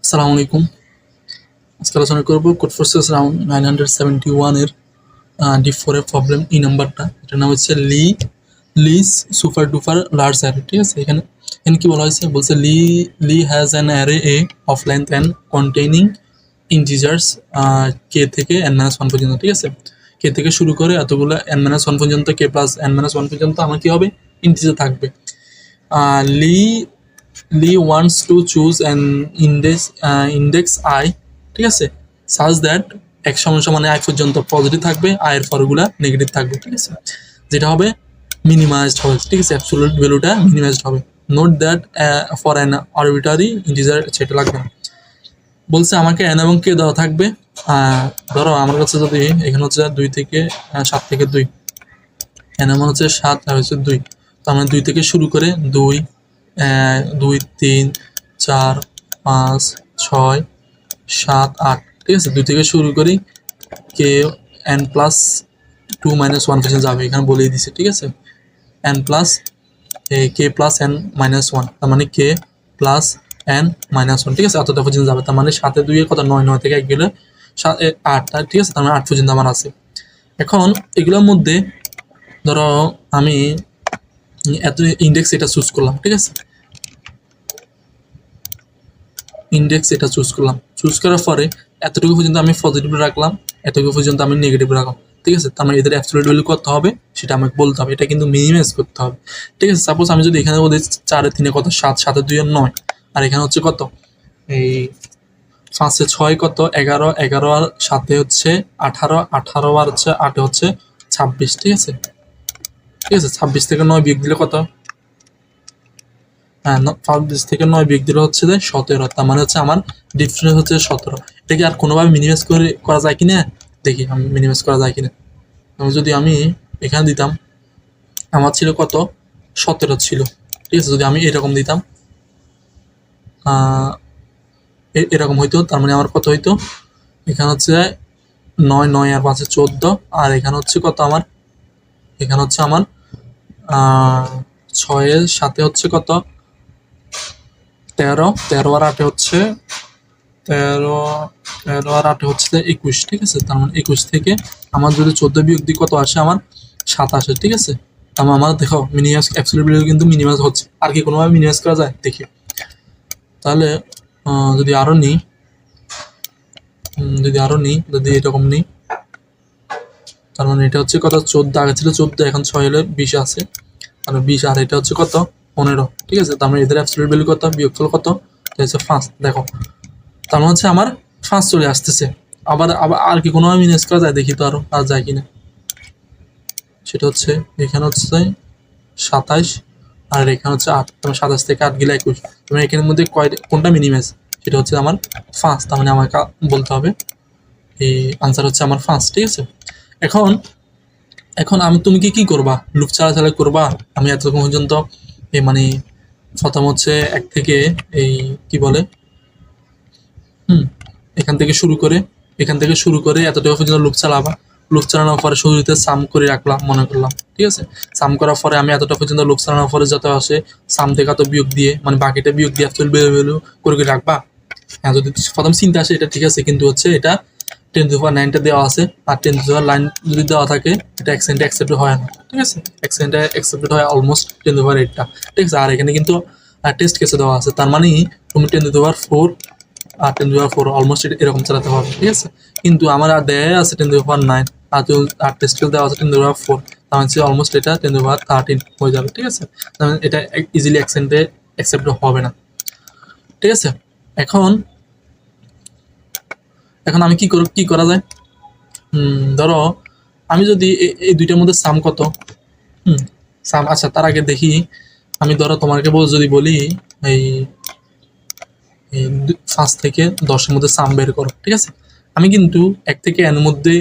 আসসালামু আলাইকুম। আজকে আলোচনা করব কোড ফোর্সেস রাউন্ড 971 এর D4 এর প্রবলেম ই নাম্বারটা। এটার নাম হচ্ছে Lee's super duper large array. ঠিক আছে, এখানে কি বলা হয়েছে, বলছে Lee has an array A of length and containing integers কে থেকে n-1 পর্যন্ত। ঠিক আছে, কে থেকে শুরু করে এতগুলো n-1 পর্যন্ত, কে প্লাস n-1 পর্যন্ত আমার কি হবে, ইন্টিজার থাকবে। লি wants to choose an index I, ঠিক আছে, such that x সমান সমান i পর্যন্ত পজিটিভ থাকবে, i এর পরগুলা নেগেটিভ থাকবে। ঠিক আছে, যেটা হবে মিনিমাইজড হবে। ঠিক আছে, অ্যাবসলিউট ভ্যালুটা মিনিমাইজড হবে। Note that for an arbitrary integer সেটা লাগবে না। বলছে আমাকে n এবং k দেওয়া থাকবে। ধরো আমার কাছে যদি এখানে হচ্ছে 2 থেকে 7 থেকে 2, n এমন হচ্ছে 7 আর হচ্ছে 2, তার মানে 2 থেকে শুরু করে 2, 2, 3, 4, 5, 6, 7, 8। ঠিক আছে, 2 থেকে শুরু করি কে n+2 - 1 পর্যন্ত যাবে, এখানে বলেই দিছে। ঠিক আছে, কে প্লাস n-1, তার মানে কে প্লাস n-1। ঠিক আছে, অতটা পর্যন্ত যাবে, তার মানে 7 2 এর কত, 9, 9 থেকে 1 গেলে 8। ঠিক আছে, তার মানে 8 পর্যন্ত আমার আছে। এখন এগুলোর মধ্যে ধরো আমি এত ইন্ডেক্স এটা চুজ করলাম। ঠিক আছে, ইন্ডেক্স এটা চুজ করলাম, চুজ করার পরে এতটুকু পর্যন্ত আমি পজিটিভ রাখলাম, এতটুকু পর্যন্ত আমি নেগেটিভ রাখলাম। ঠিক আছে, তার মানে এদের অ্যাবসলিউট ভ্যালু করতে হবে, সেটা আমাকে বলতে হবে। এটা কিন্তু মিনিমাইজ করতে হবে। ঠিক আছে, সাপোজ আমি যদি এখানে বলি 4 3 কত, 7, 7 2 9, আর এখানে হচ্ছে কত, এই 5 6 কত, 11, 11 আর 7 হচ্ছে 18, 18 আর হচ্ছে 8 হচ্ছে 26। ঠিক আছে, 26 থেকে 9 বিয়োগ দিলে কত, হ্যাঁ, 25 থেকে 9 বিয়োগ দিলে হচ্ছে 17। তার মানে হচ্ছে আমার ডিফারেন্স হচ্ছে 17। এটা কি আর কোনোভাবে মিনিমাইজ করা যায় কিনা, দেখি আমি মিনিমাইজ করা যায় কিনা। যদি আমি এখানে দিতাম, আমার ছিল কত, 17 ছিল। ঠিক আছে, যদি আমি এরকম দিতাম, এরকম হইতো, তার মানে আমার কত হইতো, এখানে হচ্ছে 9, 9 আর 5 14, আর এখানে হচ্ছে কত আমার, এখানে হচ্ছে আমার 6 এর সাথে হচ্ছে কত, 13, 13 আর 8 হচ্ছে 13, 13 আর 8 হচ্ছে 21। ঠিক আছে, তার মানে 21 থেকে আমার যদি 14 বিয়োগ দিই কত আসে, আমার 7 আসে। ঠিক আছে, তার মানে আমার দেখো মিনিমাইজ অ্যাবসলিউট ভ্যালু কিন্তু মিনিমাইজ হচ্ছে। আর কি কোনোভাবে মিনিমাইজ করা যায় দেখি, তাহলে যদি আরো নিই, যদি এরকম নিই, তার মানে এটা হচ্ছে কত, 14 আগে ছিল 14, এখন 6 হলে 20 আছে, আর 20, আর এটা হচ্ছে কত, 15। ঠিক আছে, তার মানে এদের অ্যাবসলিউট ভ্যালু কত, বিয়োগফল কত, এটা হচ্ছে 5। দেখো, তার মানে হচ্ছে আমার 5 চলে আসতেছে। আবার আবার আর কি কোনোভাবে মিনিমাইজ করা যায় দেখি তো, আর যায় কিনা। সেটা হচ্ছে এখানে হচ্ছে 27, আর এখানে হচ্ছে 8, তার 27 থেকে 8 গেলে 21। তুমি এখানের মধ্যে কোনটা মিনিমাইজ, সেটা হচ্ছে আমার 5। তার মানে আমাকে বলতে হবে এই আনসার হচ্ছে আমার 5। ঠিক আছে, এখন এখন তুমি কি করবা, লুপ চালাচালি করবা। আমি এতক্ষণ পর্যন্ত মানে প্রথম হচ্ছে 1 থেকে এই কি বলে, এখান থেকে শুরু করে এতটুকু পর্যন্ত লুপ চালাবা। লুপ চালানোর পরে শুরুতে সাম করে রাখলাম মনে করলাম। ঠিক আছে, সাম করার পরে আমি এতটা পর্যন্ত লুপ চালানোর পরে যত আসে সাম থেকে এত বিয়োগ দিয়ে, মানে বাকিটা বিয়োগ দিয়ে অ্যাকচুয়াল ভ্যালু করে রাখবা। হ্যাঁ, যদি প্রথম চিন্তা আসে এটা ঠিক আছে, কিন্তু হচ্ছে এটা 10⁹ দেওয়া আছে, আর 10⁹ যদি দেওয়া থাকে এটা এক্সেন্টে অ্যাকসেপ্ট হয় না। ঠিক আছে, এক্সেন্টে অ্যাকসেপ্টেড হয় অলমোস্ট 10⁸ ঠিক আছে, আর এখানে কিন্তু টেস্ট কেসে দেওয়া আছে, তার মানে তুমি 10⁴ আর 10⁴ অলমোস্ট এরকম চালাতে হবে। ঠিক আছে, কিন্তু আমার আর দেয় আছে 10⁹, আর টেস্ট কেস দেওয়া আছে 10⁴, তার মানে অলমোস্ট এটা 10⁻13 হয়ে যাবে। ঠিক আছে, এটা ইজিলি অ্যাকসেন্টে অ্যাকসেপ্ট হবে না। ঠিক আছে, এখন আমি কি করা যায়, ধরো আমি যদি এই দুইটার মধ্যে সাম কত, সাম, আচ্ছা তার আগে দেখি, আমি ধরো তোমাকে যদি বলি এই 5 থেকে 10 মধ্যে সাম বের করো। ঠিক আছে, আমি কিন্তু 1 থেকে n মধ্যে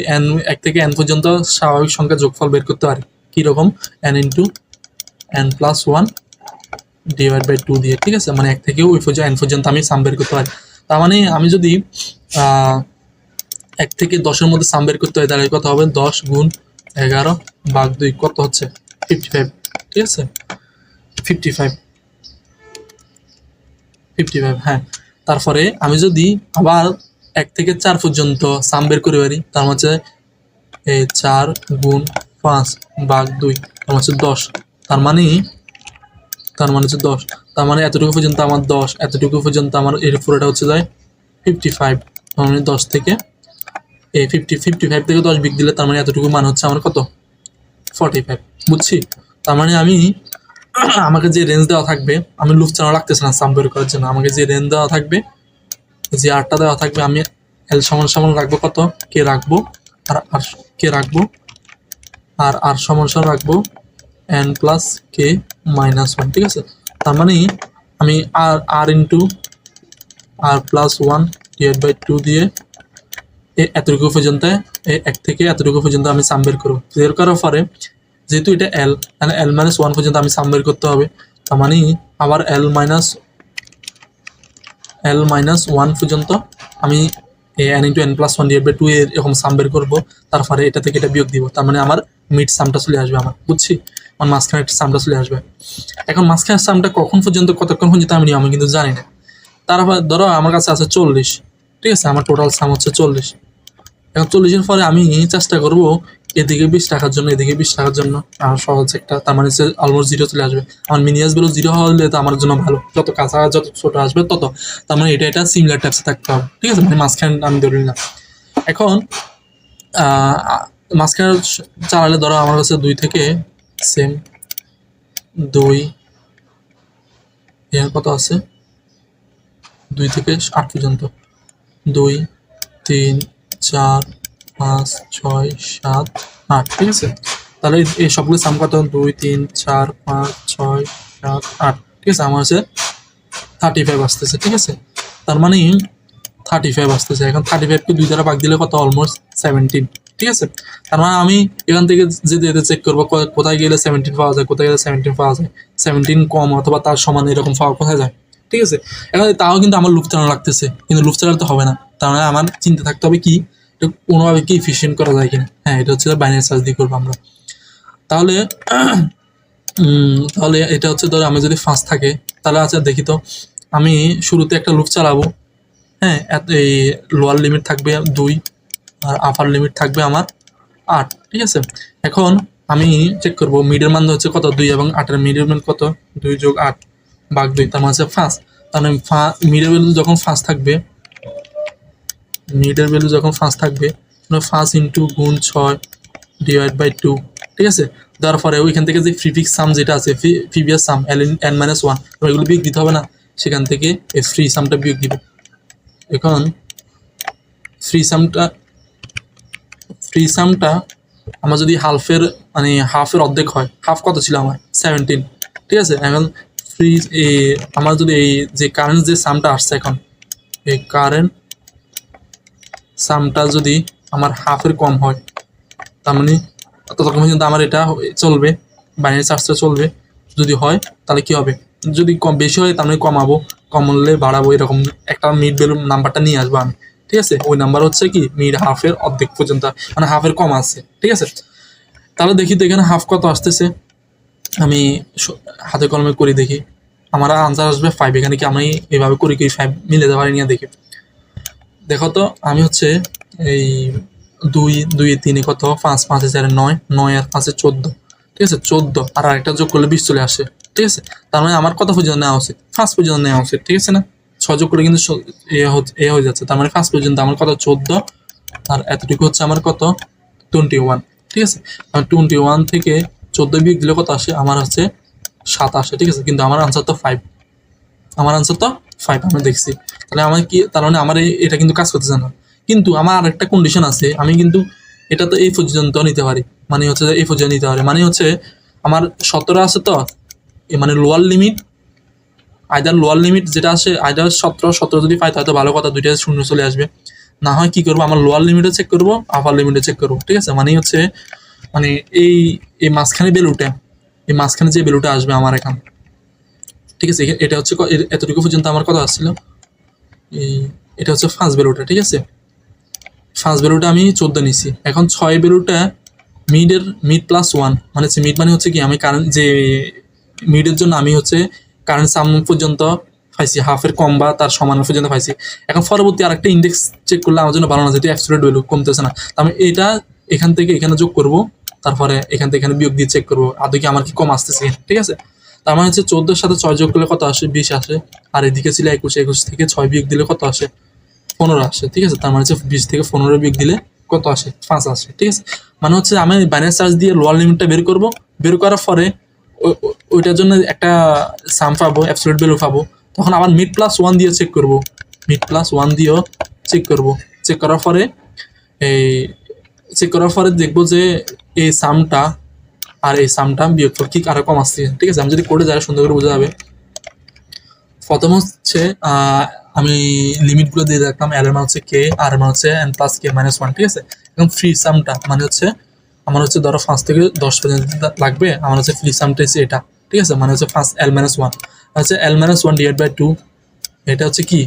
এক থেকে n পর্যন্ত স্বাভাবিক সংখ্যা যোগফল বের করতে পারি। কিরকম, n × n+1 / 2 দিয়ে। ঠিক আছে, মানে 1 থেকে ওই n পর্যন্ত আমি সাম বের করতে পারি। তার মানে আমি যদি 1 থেকে 10-এর মধ্যে সাম বের করতে হয়, তাহলে কত হবে, 10 × 11 / 2 কত হচ্ছে, 55। ঠিক আছে, 55, হ্যাঁ। তারপরে আমি যদি আবার 1 থেকে 4 পর্যন্ত সাম বের করে পারি, তার হচ্ছে 4 গুণ 5 ভাগ 2, তার হচ্ছে 10। তার মানে হচ্ছে 10। তার মানে এতটুকু পর্যন্ত আমার 10, এতটুকু পর্যন্ত আমার এর পুরোটা হচ্ছে যায় 55। তার মানে 10 থেকে 55 থেকে 10 বিগ দিলে তার মানে এতটুকু মান হচ্ছে আমার কত, 45। বুঝছি? তার মানে আমি আমাকে যে রেঞ্জ দেওয়া থাকবে, আমি লুপ চালানো লাগতেছে না সাম বের করার জন্য, আমাকে যে রেঞ্জ দেওয়া থাকবে, যে আরটা দেওয়া থাকবে, আমি এল সমান সমান রাখবো কত, কে রাখবো, আর আর কে রাখবো, আর আর সমান সমান রাখবো এন প্লাস কে মাইনাস 1। ঠিক আছে? তার মানে আমি r into r plus 1 divide by 2 দিয়ে এতটুকু পর্যন্ত 1 থেকে এতটুকু পর্যন্ত আমি সাম বের করবো। বের করার পরে যেহেতু এটা এল মাইনাস 1 পর্যন্ত আমি সাম বের করতে হবে, তার মানে আবার এল মাইনাস 1 পর্যন্ত আমি N into N plus 1 divide by 2 এরকম সাম বের করবো। তারপরে এটা থেকে এটা বিয়োগ দিব, তার মানে আমার মিড সামটা চলে আসবে আমার। বুঝছি? আমার মাঝখানে একটা সামটা চলে আসবে। এখন মাঝখানের সামটা কখন পর্যন্ত কতক্ষণ পর্যন্ত আমি কিন্তু জানি না। তারপর ধরো আমার কাছে আছে 40। ঠিক আছে? আমার টোটাল সাম হচ্ছে 40। এখন 40-এর পরে আমি চেষ্টা করবো এদিকে 20 টাকার জন্য, এদিকে 20 টাকার জন্য, আর সহজ একটা, তার মানে হচ্ছে অলমোস্ট 0 চলে আসবে। আমার মিনিমাস ভ্যালু 0 হলে তো আমার জন্য ভালো, যত কাঁচা যত ছোট আসবে তত, তার মানে এটা সিমিলার টাইপসে থাকতে হবে। ঠিক আছে? মানে মাঝখানে আমি ধরে নিলাম। এখন মাঝখানে চালালে ধরো আমার কাছে 2 থেকে সেম 2 কত আছে, 2 থেকে 8 পর্যন্ত, 2 3 4 5 6 7 8। ঠিক আছে? তাহলে এই সবগুলো সাম কত, 2 3 4 5 6 7 8। ঠিক আছে? আমার হচ্ছে 35 আসতেছে। ঠিক আছে? তার মানে 35 আসতেছে। এখন 35কে 2 দ্বারা ভাগ দিলে কত, অলমোস্ট 17। ঠিক আছে? তার মানে আমি এখান থেকে যেতে চেক করবো কোথায় গেলে 17 পাওয়া যায়, কোথায় গেলে 17 পাওয়া যায়, 17 কম অথবা তার সমান এরকম পাওয়া কোথায় যায়। ঠিক আছে? এখন তাও কিন্তু আমার লুপ চালানো লাগতেছে, কিন্তু লুপ চালাতে হবে না। তার মানে আমার চিন্তা থাকতে হবে কি, এটা কোনোভাবে কি এফিসিয়েন্ট করা যায় কিনা। হ্যাঁ, এটা হচ্ছে বাইনারি সার্চ দিয়ে করবো আমরা। তাহলে তাহলে এটা হচ্ছে ধরো আমি যদি ফার্স্ট থাকে, তাহলে আচ্ছা দেখি তো, আমি শুরুতে একটা লুপ চালাবো। হ্যাঁ, এই লোয়ার লিমিট থাকবে 2 আর আপার লিমিট থাকবে আমার 8। ঠিক আছে? এখন আমি চেক করবো মিডের মান হচ্ছে কত, 2 এবং 8-এর মিডের মান কত, 2 যোগ 8 ভাগ 2, তার মানে হচ্ছে ফার্স্ট। তাহলে মিডের ভ্যালু যখন ফার্স্ট থাকবে, ফার্স্ট ইন্টু গুণ 6 ডিভাইড বাই 2। ঠিক আছে? দেওয়ার পরে ওইখান থেকে যে প্রিফিক্স সাম যেটা আছে, প্রিভিয়াস সাম এন মাইনাস 1, ওইগুলো বিয়োগ দিতে হবে না, সেখান থেকে এই ফ্রি সামটা বিয়োগ দিব। এখন ফ্রি সামটা আমার যদি হাফের অর্ধেক হয়, হাফ কত ছিল আমার, 17। ঠিক আছে? এখন আমার যদি এই যে কারেন্ট যে সামটা আসছে, এখন এই কারেন্ট সামটা যদি আমার হাফের কম হয়, তার মানে ততক্ষণ পর্যন্ত আমার এটা চলবে, বাইনারি সার্চটা চলবে। যদি হয় তাহলে কি হবে, যদি বেশি হয় তার মানে কমালে বাড়াবো, এরকম একটা মিড ভ্যালু নাম্বারটা নিয়ে আসবো আমি। ঠিক আছে? ওই নাম্বার হচ্ছে কি, মিড হাফের অর্ধেক পর্যন্ত, মানে হাফের কম আসছে। ঠিক আছে? তাহলে দেখি তো এখানে হাফ কত আসতেছে, আমি হাতে কলমে করি দেখি। আমার আনসার আসবে 5। এখানে কি আমি এভাবে করি কি 5 মিলে যেতে পারি নিয়ে দেখি। দেখো তো, আমি হচ্ছে এই 2 3 কত, 5 5 4 9, 9 আর 5 14। ঠিক আছে? 14 আর আরেকটা যোগ করলে 20 চলে আসে। ঠিক আছে? তার মানে আমার কত পর্যন্ত নেওয়া উচিত, 5 পর্যন্ত নেওয়া উচিত। ঠিক আছে না? 6 যোগ করে কিন্তু এ হয়ে যাচ্ছে, তার মানে 5 পর্যন্ত আমার কত, 14, আর এতটুকু হচ্ছে আমার কত, 21। ঠিক আছে? 21 থেকে 14 বিয়োগ দিলে কত আসে, আমার হচ্ছে 7 আসে। ঠিক আছে? কিন্তু আমার আনসার তো 5, আমি দেখছি। তাহলে আমার কি, তার মানে আমার এটা কিন্তু কাজ করতেছে না। কিন্তু আমার আরেকটা কন্ডিশন আছে, আমি কিন্তু এটা তো এই পর্যন্ত নিতে পারি, মানে হচ্ছে এই পর্যন্ত নিতে পারি, মানে হচ্ছে আমার 17 আছে তো, মানে লোয়ার লিমিট, লোয়ার লিমিট যেটা আসে 17 যদি পাই তাহলে তো ভালো কথা, 2টা শূন্য চলে আসবে। না হয় কি করবো, আমার লোয়ার লিমিটে চেক করবো, আপার লিমিটে চেক করবো। ঠিক আছে? মানে হচ্ছে এই মাঝখানে যে ভ্যালুটা আসবে আমার এখান। ঠিক আছে? এটা হচ্ছে এতটুকু পর্যন্ত আমার কথা আসছিল, এটা হচ্ছে ফার্স্ট ভ্যালুটা। ঠিক আছে? ফার্স্ট ভ্যালুটা আমি 14 নিছি। এখন 6 ভ্যালুটা মিড প্লাস 1, মানে মিড মানে হচ্ছে কি, আমি কারেন্ট যে মিডের জন্য আমি হচ্ছে কারেন্ট সাম পর্যন্ত পাইছি, হাফের কম বা তার সমান পর্যন্ত পাইছি। এখন পরবর্তী আরেকটা ইন্ডেক্স চেক করলে আমার জন্য ভালো না, যেহেতু অ্যাবসলিউট ভ্যালু কমতেছে না। তো আমি এটা এখান থেকে এখানে যোগ করব, তারপরে এখান থেকে এখানে বিয়োগ দিয়ে চেক করবো আদৌ কি আমার কি কম আসতেছে, ঠিক আছে। তার মানে হচ্ছে 14 সাথে 6 যোগ করলে কত আসে, 20 আসে। আর এদিকে ছিল 21, 21 থেকে 6 বিয়োগ দিলে কত আসে, 15 আসে, ঠিক আছে। তার মানে হচ্ছে 20 থেকে 15 বিয়োগ দিলে কত আসে, 5 আসে, ঠিক আছে। মানে হচ্ছে আমি বাইনারি সার্চ দিয়ে লোয়ার লিমিটটা বের করব, বের করার পরে ওইটার জন্য একটা সাম পাবো, অ্যাবসলিউট ভ্যালু পাবো। তখন আবার মিড প্লাস 1 দিয়ে চেক করব, মিড প্লাস 1 দিয়েও চেক করব। চেক করার পরে এই চেক করার পরে দেখবো যে এই সামটা আর এই সামটা বিয়োগফল কি আরো কম আসছে, ঠিক আছে। আমি যদি কোডে যাই সুন্দর করে বোঝা যাবে। প্রথম হচ্ছে আমি লিমিটগুলো দিয়ে রাখলাম, এর মান হচ্ছে কে, আর মান হচ্ছে n প্লাস কে মাইনাস 1, ঠিক আছে। এখন ফ্রি সামটা মানে হচ্ছে আমার হচ্ছে ধরো 5 থেকে 10 পর্যন্ত লাগবে, আমার হচ্ছে ফ্রি সামটা হচ্ছে এটা, ঠিক আছে। মানে হচ্ছে ফার্স্ট l মাইনাস 1 হচ্ছে l মাইনাস 1 ডিভাইড বাই 2, এটা হচ্ছে কি,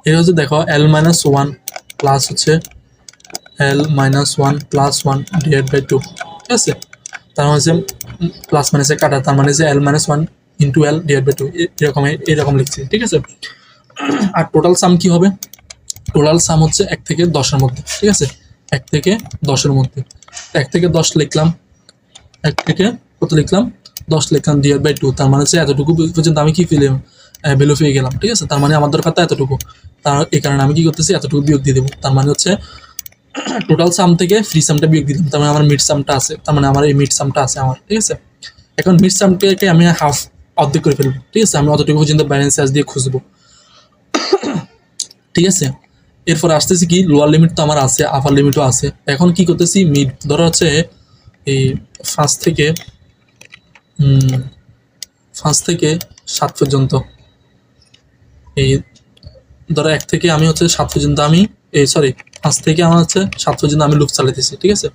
এটা হচ্ছে দেখো l মাইনাস 1 প্লাস হচ্ছে l minus 1 plus 1 divide by 2, ঠিক আছে। তার মানে হচ্ছে প্লাস মাইনাসে কাটা, তার মানে হচ্ছে l minus 1 into l divide by 2, এরকম লিখছি, ঠিক আছে। আর টোটাল সাম কি হবে, টোটাল সাম হচ্ছে 1 থেকে 10 এর মধ্যে, ঠিক আছে। 1 থেকে 10 এর মধ্যে 1 থেকে 10 লিখলাম, 1 থেকে কত লিখলাম, 10 লিখলাম ডিভাইড বাই 2, তার মানে হচ্ছে এতটুকু পর্যন্ত আমি কি পেলাম, ভ্যালু পেয়ে গেলাম, ঠিক আছে। তার মানে আমার দরকার তো এতটুকু, তার এই কারণে আমি কি করতেছি, এতটুকু বিয়োগ দিয়ে দেবো। তার মানে হচ্ছে টোটাল সাম থেকে ফ্রি সামটা বিয়োগ দিলাম, তার মানে আমার মিড সামটা আছে, তার মানে আমার এই মিড সামটা আছে আমার, ঠিক আছে। এখন মিড সামটাকে আমি হাফ অর্ধেক করে ফেলবো, ঠিক আছে। আমি অতটুকু পর্যন্ত ব্যালেন্স চার্জ দিয়ে খুঁজবো, ঠিক আছে। এরপর আসতেছি কি, লোয়ার লিমিট তো আমার আছে, আপার লিমিটও আছে। এখন কি করতেছি, মিড ধরো হচ্ছে এই 5 থেকে 7 পর্যন্ত, এই ধরো 1 থেকে আমি হচ্ছে 7 পর্যন্ত আমি এই সরি 5 থেকে আমার হচ্ছে 7 পর্যন্ত আমি লুপ চালাইতেছি, ঠিক আছে।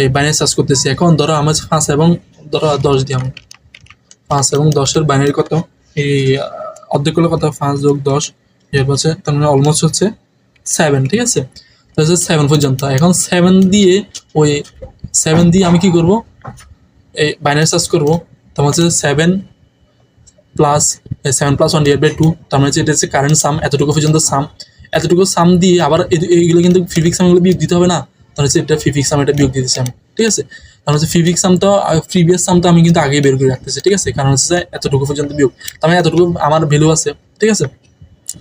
এই বাইনারি সার্চ করতেছি। এখন ধরো আমার 5 এবং ধরো 10 দিয়ে আমি 5 এবং 10-এর বাইনারি কত, এই অর্ধেক করলে কত, 5 যোগ 10 এর হচ্ছে, তার মানে অলমোস্ট হচ্ছে 7, ঠিক আছে। তো হচ্ছে 7 পর্যন্ত। এখন 7 দিয়ে ওই 7 দিয়ে আমি কি করব, এই বাইনারি সার্চ করবো। তার হচ্ছে 7 প্লাস 7 প্লাস 1 ডিভাইড বাই 2, তার মানে এটা হচ্ছে কারেন্ট সাম, এতটুকু পর্যন্ত সাম। এতটুকু সাম দিয়ে আবার এইগুলো কিন্তু ফিফিক্স সামগুলো বিয়োগ দিতে হবে না, তাহলে হচ্ছে এটা ফিফিক্স সাম, এটা বিয়োগ দিতেছি আমি, ঠিক আছে। তার হচ্ছে ফিফিক্স সাম তো প্রিভিয়াস সাম তো আমি কিন্তু আগেই বের করে রাখতেছি, ঠিক আছে। কারণ হচ্ছে এতটুকু পর্যন্ত বিয়োগ, তার মানে এতটুকু আমার ভ্যালু আছে, ঠিক আছে।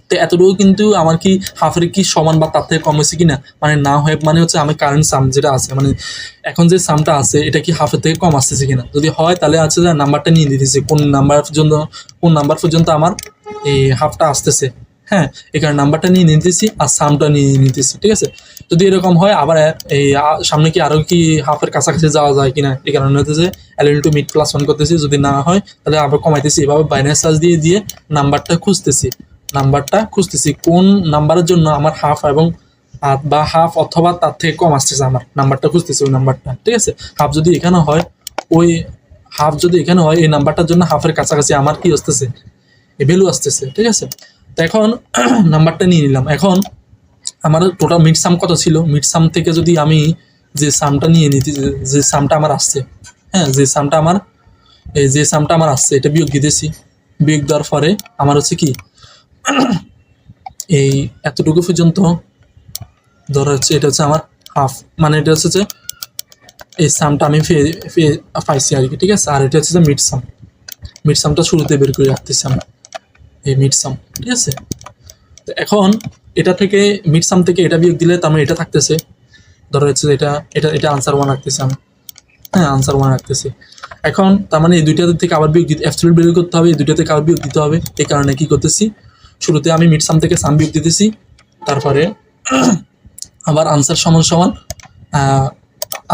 তো এতটুকু কিন্তু আমার কি হাফের কি সমান বা তার থেকে কম হয়েছে কিনা, মানে না হয় মানে হচ্ছে আমি কারেন্ট সাম যেটা আছে, মানে এখন যে সামটা আছে এটা কি হাফের থেকে কম আসতেছে কিনা, যদি হয় তাহলে আছে যে নাম্বারটা নিয়ে দিতেছে, কোন নাম্বার পর্যন্ত আমার এই হাফটা আসতেছে, হ্যাঁ, এখানে নাম্বারটা নিয়ে নিতেছি আর সামটা নিয়ে নিতেছি, ঠিক আছে। যদি এরকম হয় আবার এই সামনে কি আরো কি হাফের কাছাকাছি যাওয়া যায় কিনা, এই কারণে হচ্ছে এল টু মিড প্লাস 1 করতেছি, যদি না হয় তাহলে আবার কমাইতেছি, এভাবে বাইনারি সার্চ দিয়ে দিয়ে নাম্বারটা খুঁজতেছি কোন নাম্বারের জন্য আমার হাফ এবং বা হাফ অথবা তার থেকে কম আসতেছে, আমার নাম্বারটা খুঁজতেছি, ওই নাম্বারটা, ঠিক আছে। হাফ যদি এখানে হয় এই নাম্বারটার জন্য হাফের কাছাকাছি আমার কি আসতেছে, এই ভ্যালু আসতেছে, ঠিক আছে। তো এখন নাম্বারটা নিয়ে নিলাম। এখন আমার টোটাল মিড সাম কত ছিল, মিড সাম থেকে যদি আমি যে সামটা নিয়ে নিতে, যে সামটা আমার আসছে, হ্যাঁ, যে সামটা আমার আসছে এটা বিয়োগ দিতেছি। বিয়োগ দেওয়ার পরে আমার হচ্ছে কি, এই এতটুকু পর্যন্ত ধরা হচ্ছে এটা হচ্ছে আমার হাফ, মানে এটা হচ্ছে যে এই সামটা আমি পাইছি আর কি, ঠিক আছে। আর এটা হচ্ছে যে মিড সামটা শুরুতে বের করে রাখতেছি আমরা, এই মিড সাম, ঠিক আছে। তো এখন এটা থেকে মিড সাম থেকে এটা বিয়োগ দিলে তার মানে এটা থাকতেছে, ধরো হচ্ছে এটা আনসার 1 রাখতেছি আমি, হ্যাঁ, আনসার 1 রাখতেছি। এখন তার মানে এই দুইটাতে থেকে আবার বিয়োগ দিতে, অ্যাবসলিউট বের করতে হবে, এই দুইটা থেকে আবার বিয়োগ দিতে হবে। এই কারণে কি করতেছি, শুরুতে আমি মিড সাম থেকে সাম বিয়োগ দিতেছি, তারপরে আবার আনসার সমান সমান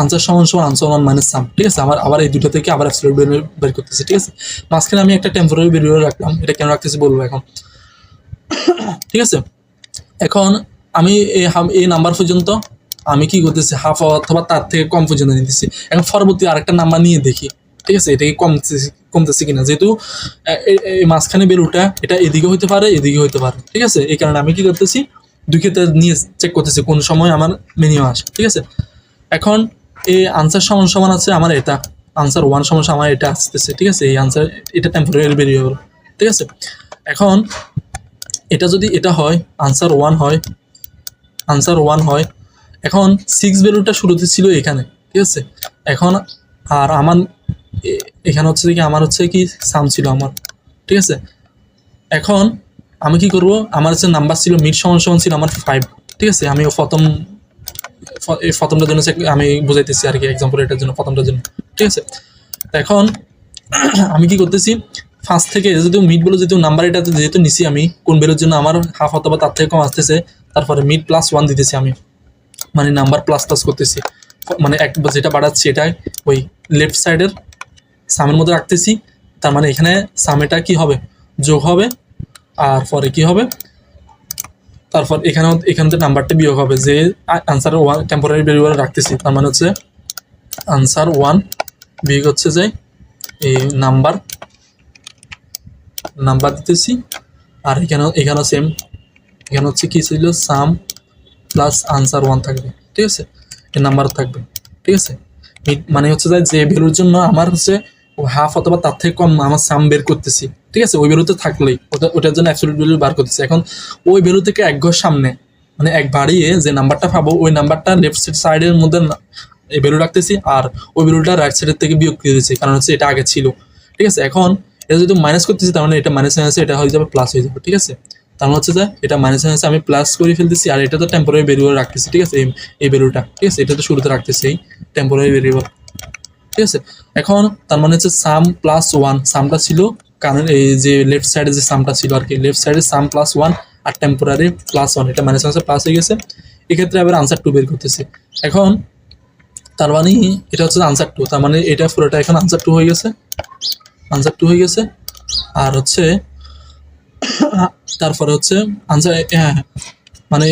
আনসার 1 মাইনাস সাম, ঠিক আছে। আবার এই দুটো থেকে আবার অ্যাবসলিউট বের করতেছি, ঠিক আছে। মাঝখানে আমি একটা টেম্পোরারি ভ্যারিয়েবল রাখলাম, এটা কেন রাখতেছি বলবো এখন, ঠিক আছে। এখন আমি এই নাম্বার পর্যন্ত আমি কি করতেছি, হাফ অথবা তার থেকে কম পর্যন্ত নিতেছি। এখন পরবর্তী আরেকটা নাম্বার নিয়ে দেখি, ঠিক আছে, এটা কি কমতেছে কিনা, যেহেতু এই মাঝখানে ভ্যালুটা এটা এদিকে হইতে পারে, এদিকে হইতে পারে, ঠিক আছে। এই কারণে আমি কি করতেছি, দুই ক্ষেত্রে নিয়ে চেক করতেছি কোন সময় আমার মিনিমাম আসে, ঠিক আছে। এখন এই আনসার সমান আছে আমার এটা, আনসার 1 সমান আমার এটা আসতেছে, ঠিক আছে। এই আনসার এটা টেম্পোরারি ভেরিয়েবল, ঠিক আছে। এখন এটা যদি এটা হয় আনসার 1 হয়, এখন 6 ভ্যালুটা শুরুতে ছিল এখানে, ঠিক আছে। এখন আর আমার এখানে হচ্ছে কি আমার হচ্ছে কি সাম ছিল আমার, ঠিক আছে। এখন আমি কি করব, আমার হচ্ছে নাম্বার ছিল মিড সমান ছিল আমার 5, ঠিক আছে। আমি প্রথমটার জন্য আমি বুঝাইতেছি আর কি, এক্সাম্পল এটার জন্য প্রথমটার জন্য, ঠিক আছে। এখন আমি কি করতেছি, ফার্স্ট থেকে যেহেতু মিড বলে যেহেতু নাম্বার এটাতে যেহেতু নিছি আমি কোন ভ্যালুর জন্য আমার হাফ অথবা তার থেকে কম আসতেছে, তারপরে মিড +1 দিতেছি আমি, মানে নাম্বার প্লাস করতেছি, মানে যেটা বাড়াচ্ছি এটা ওই লেফট সাইডের সামের মধ্যে রাখতেছি। তার মানে এখানে সামেটা কি হবে, যোগ হবে, আর পরে কি হবে, তারপর এখান থেকে নাম্বারটা বিয়োগ হবে, যে আনসার 1 টেম্পোরারি ভেরিয়েবল রাখতেছি, তার মানে হচ্ছে আনসার 1 বিয়োগ হচ্ছে যে এই নাম্বার দিতেছি। আর এখানেও সেম, এখানে হচ্ছে কি ছিল সাম প্লাস আনসার 1 থাকবে, ঠিক আছে, এই নাম্বার থাকবে, ঠিক আছে। মানে হচ্ছে যে ভ্যালুর জন্য আমার হচ্ছে হাফ অথবা তার থেকে কম আমার সাম বের করতেছি, ঠিক আছে, ওই ভ্যালুতে থাকলেই ওটার জন্য অ্যাবসলিউট ভ্যালু বার করতেছি। এখন ওই ভ্যালু থেকে এক ঘর সামনে মানে এক বাড়িয়ে যে নাম্বারটা পাবো ওই নাম্বারটা লেফট সাইডের মধ্যে এই ভ্যালু রাখতেছি, আর ওই ভ্যালুটা রাইট সাইডের থেকে বিয়োগ করে দিচ্ছি, কারণ হচ্ছে এটা আগে ছিল, ঠিক আছে। এখন এটা যদি মাইনাস করতেছি তার মানে এটা মাইনাস এটা হয়ে যাবে প্লাস হয়ে যাবে, ঠিক আছে। তার মানে হচ্ছে যে এটা মাইনাস আমি প্লাস করে ফেলতেছি, আর এটা তো টেম্পোরারি ভেরিয়েবল রাখতেছি, ঠিক আছে, এই ভ্যালুটা, ঠিক আছে, এটা তো শুরুতে রাখতেছি এই টেম্পোরারি ভেরিয়েবল, ঠিক আছে। এখন তার মানে হচ্ছে সাম +1, সামটা ছিল কারণ এই যে লেফট সাইডে যে সামটা ছিল আর কি, লেফট সাইডে সাম +1 আর টেম্পোরারি +1, এটা মাইনাস প্লাস হয়ে গেছে। এক্ষেত্রে আবার আনসার 2 বের করতেছি। এখন তার মানে এটা হচ্ছে আনসার 2, তার মানে এটা পুরোটা এখন আনসার 2 হয়ে গেছে, আর হচ্ছে তারপরে হচ্ছে আনসার, হ্যাঁ মানে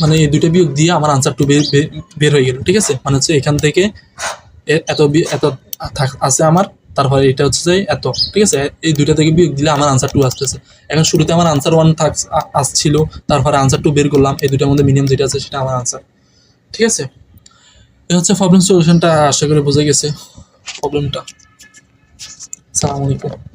মানে এই দুইটা বিয়োগ দিয়ে আমার আনসার 2 বের হয়ে গেল, ঠিক আছে। মানে হচ্ছে এখান থেকে এত আছে আমার, তারপরে এটা হচ্ছে যে এত, ঠিক আছে, এই দুইটা থেকে বিয়োগ দিলে আমার আনসার 2 আসতেছে। এখন শুরুতে আমার আনসার 1 আসছিল, তারপরে আনসার 2 বের করলাম, এই দুইটার মধ্যে মিনিমাম যেটা আছে সেটা আমার আনসার, ঠিক আছে। এই হচ্ছে প্রবলেম সলিউশনটা, আশা করি বুঝে গেছে প্রবলেমটা। আসসালামু আলাইকুম।